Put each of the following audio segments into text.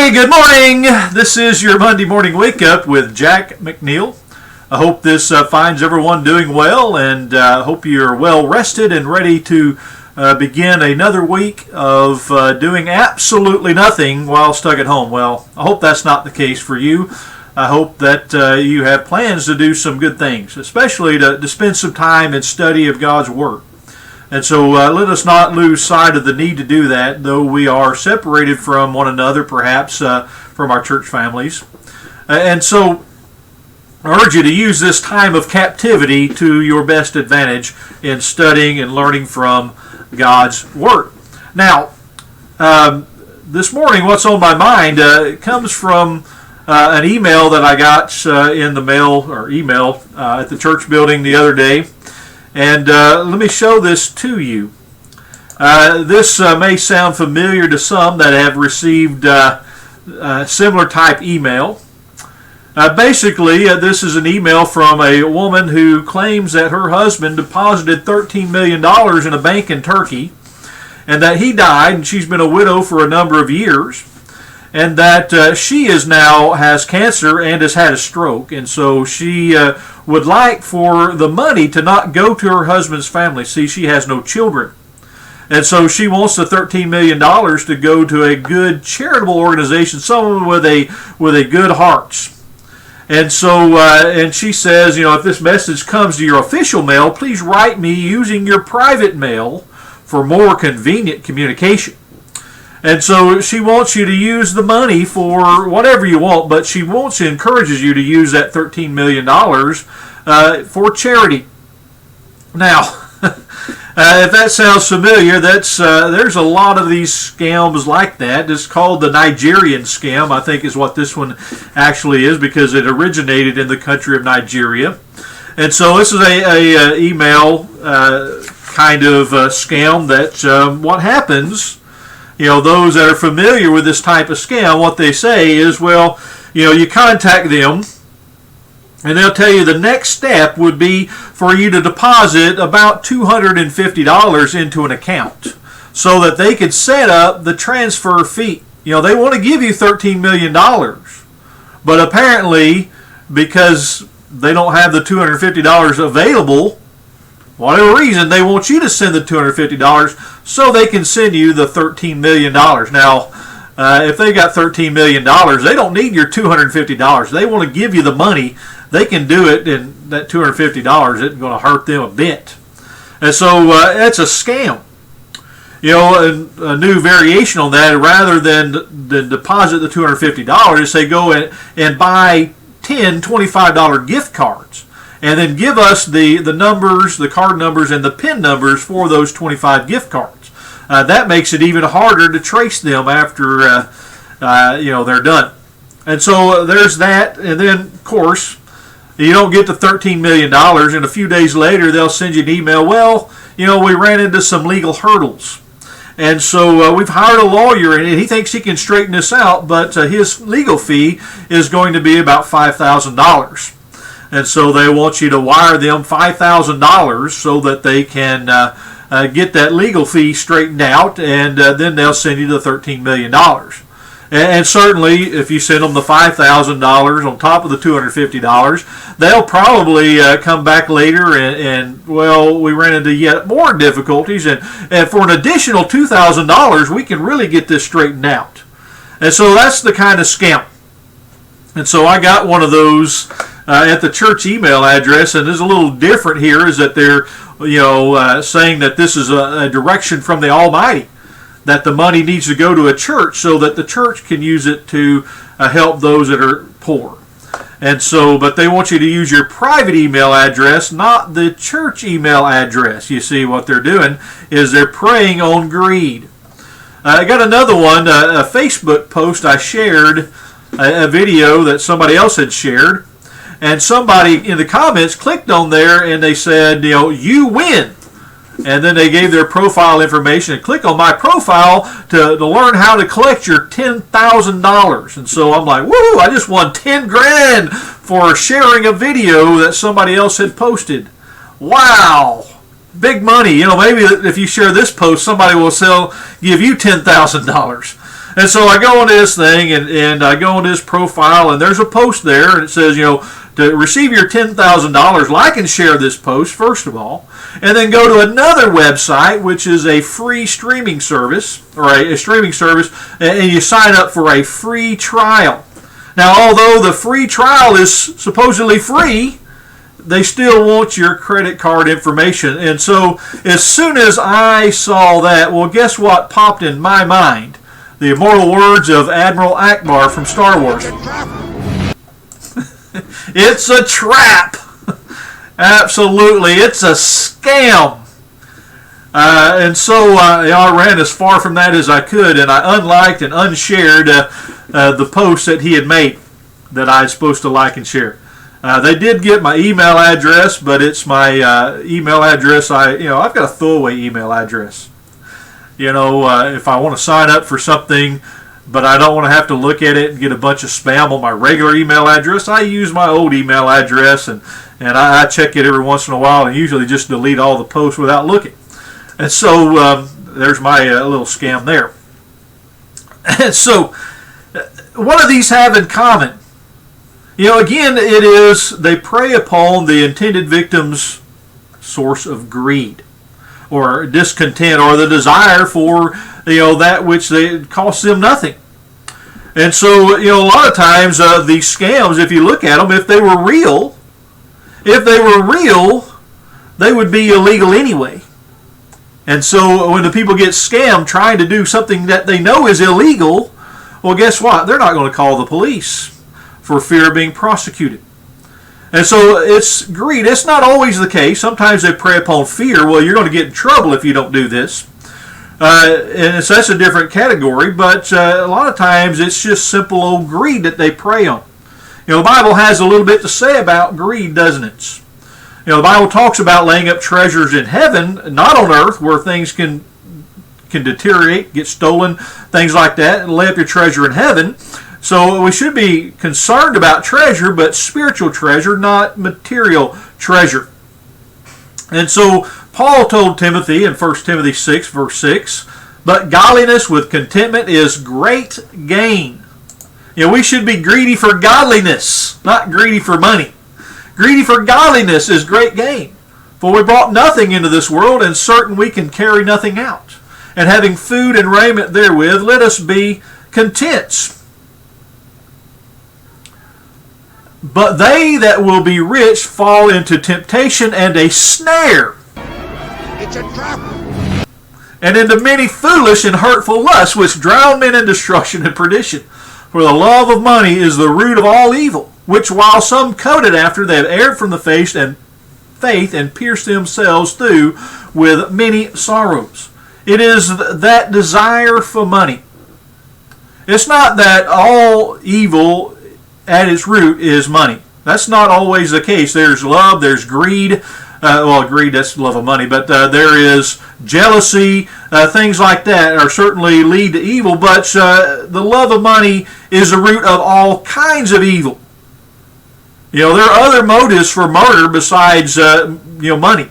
Hey, good morning. This is your Monday morning wake up with Jack McNeil. I hope this finds everyone doing well, and hope you're well rested and ready to begin another week of doing absolutely nothing while stuck at home. Well, I hope that's not the case for you. I hope that you have plans to do some good things, especially to spend some time in study of God's Word. And so let us not lose sight of the need to do that, though we are separated from one another, perhaps from our church families. And so I urge you to use this time of captivity to your best advantage in studying and learning from God's Word. Now, this morning, what's on my mind comes from an email that I got in the mail at the church building the other day. And let me show this to you. This may sound familiar to some that have received similar type email. Basically, this is an email from a woman who claims that her husband deposited $13 million in a bank in Turkey, and that he died, and she's been a widow for a number of years, and that she now has cancer and has had a stroke, and so she would like for the money to not go to her husband's family. See, she has no children, and so she wants the $13 million to go to a good charitable organization, someone with a good heart. And so, and she says, if this message comes to your official mail, please write me using your private mail for more convenient communication. And so she wants you to use the money for whatever you want, but she encourages you to use that $13 million for charity. Now, if that sounds familiar, there's a lot of these scams like that. It's called the Nigerian scam, I think is what this one actually is, because it originated in the country of Nigeria. And so this is a email kind of scam that what happens. Those that are familiar with this type of scam, what they say is, you contact them, and they'll tell you the next step would be for you to deposit about $250 into an account so that they could set up the transfer fee. They want to give you $13 million, but apparently, because they don't have the $250 available, whatever reason, they want you to send the $250 so they can send you the $13 million. Now, if they got $13 million, they don't need your $250. They want to give you the money. They can do it, and that $250 isn't going to hurt them a bit. And so it's a scam. A new variation on that, rather than deposit the $250, they go and buy 10 $25 gift cards. And then give us the numbers, the card numbers, and the PIN numbers for those 25 gift cards. That makes it even harder to trace them after they're done. And so there's that. And then, of course, you don't get the $13 million, and a few days later they'll send you an email. We ran into some legal hurdles. And so we've hired a lawyer, and he thinks he can straighten this out, but his legal fee is going to be about $5,000. And so they want you to wire them $5,000 so that they can get that legal fee straightened out, and then they'll send you the $13 million. And certainly, if you send them the $5,000 on top of the $250, they'll probably come back later and we ran into yet more difficulties, and for an additional $2,000, we can really get this straightened out. And so that's the kind of scam. And so I got one of those at the church email address, and it's a little different here, is that they're saying that this is a direction from the Almighty, that the money needs to go to a church so that the church can use it to help those that are poor. And so, but they want you to use your private email address, not the church email address. You see, what they're doing is they're preying on greed. I got another one, a Facebook post I shared, a video that somebody else had shared, and somebody in the comments clicked on there and they said, you win. And then they gave their profile information, and click on my profile to learn how to collect your $10,000. And so I'm like, woo, I just won 10 grand for sharing a video that somebody else had posted. Wow. Big money. Maybe if you share this post, somebody will give you $10,000. And so I go on this thing, and I go on this profile, and there's a post there, and it says, to receive your $10,000, like and share this post, first of all, and then go to another website, which is a free streaming service, or a streaming service, and you sign up for a free trial. Now, although the free trial is supposedly free, they still want your credit card information. And so as soon as I saw that, well, guess what popped in my mind? The immortal words of Admiral Ackbar from Star Wars. It's a trap. Absolutely. It's a scam. And so I ran as far from that as I could, and I unliked and unshared the post that he had made that I was supposed to like and share. They did get my email address, but it's my email address. I've got a throwaway email address. If I want to sign up for something, but I don't want to have to look at it and get a bunch of spam on my regular email address, I use my old email address, and I check it every once in a while, and usually just delete all the posts without looking. And so there's my little scam there. And so what do these have in common? Again, it is they prey upon the intended victim's source of greed or discontent or the desire for that which costs them nothing. And so a lot of times these scams, if you look at them, if they were real, they would be illegal anyway. And so when the people get scammed trying to do something that they know is illegal, well, guess what? They're not going to call the police for fear of being prosecuted. And so it's greed. It's not always the case. Sometimes they prey upon fear. Well, you're going to get in trouble if you don't do this. And so that's a different category, but a lot of times it's just simple old greed that they prey on. The Bible has a little bit to say about greed, doesn't it? The Bible talks about laying up treasures in heaven, not on earth, where things can deteriorate, get stolen, things like that, and lay up your treasure in heaven. So we should be concerned about treasure, but spiritual treasure, not material treasure. And so Paul told Timothy in 1 Timothy 6, verse 6, but godliness with contentment is great gain. We should be greedy for godliness, not greedy for money. Greedy for godliness is great gain. For we brought nothing into this world, and certain we can carry nothing out. And having food and raiment therewith, let us be content. But they that will be rich fall into temptation and a snare. It's a trap. And into many foolish and hurtful lusts, which drown men in destruction and perdition. For the love of money is the root of all evil, which while some coveted after, they have erred from the faith and pierced themselves through with many sorrows. It is that desire for money. It's not that all evil at its root is money. That's not always the case. There's love, there's greed. Greed, that's love of money, but there is jealousy, things like that are certainly lead to evil, but the love of money is the root of all kinds of evil. There are other motives for murder besides money.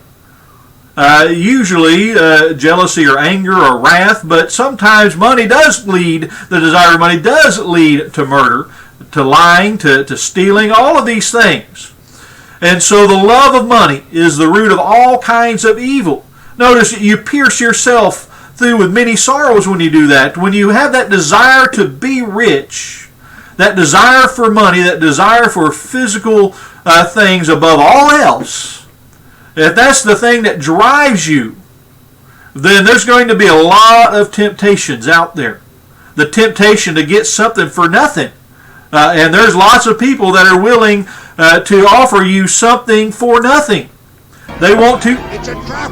Usually jealousy or anger or wrath, but sometimes money does lead, the desire of money does lead to murder, to lying, to stealing, all of these things. And so the love of money is the root of all kinds of evil. Notice you pierce yourself through with many sorrows when you do that. When you have that desire to be rich, that desire for money, that desire for physical things above all else, if that's the thing that drives you, then there's going to be a lot of temptations out there. The temptation to get something for nothing. And there's lots of people that are willing to offer you something for nothing. They want to. It's a trap.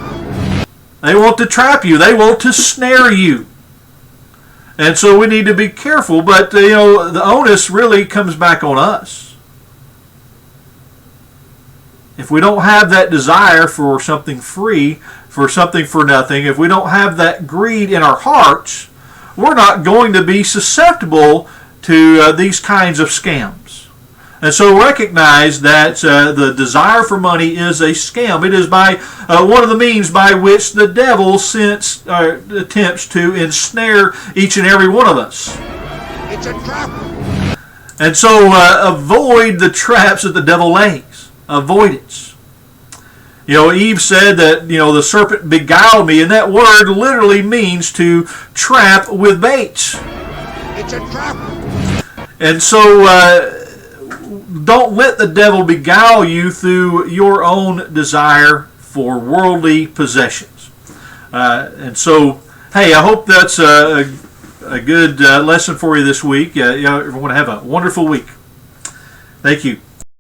They want to trap you. They want to snare you. And so we need to be careful. But the onus really comes back on us. If we don't have that desire for something free, for something for nothing, if we don't have that greed in our hearts, we're not going to be susceptible to these kinds of scams. And so recognize that the desire for money is a scam. It is by one of the means by which the devil attempts to ensnare each and every one of us. It's a trap. And so avoid the traps that the devil lays. Avoid it. Eve said that, the serpent beguiled me, and that word literally means to trap with baits. It's a trap. And so don't let the devil beguile you through your own desire for worldly possessions. And so, hey, I hope that's a good lesson for you this week. Everyone have a wonderful week. Thank you.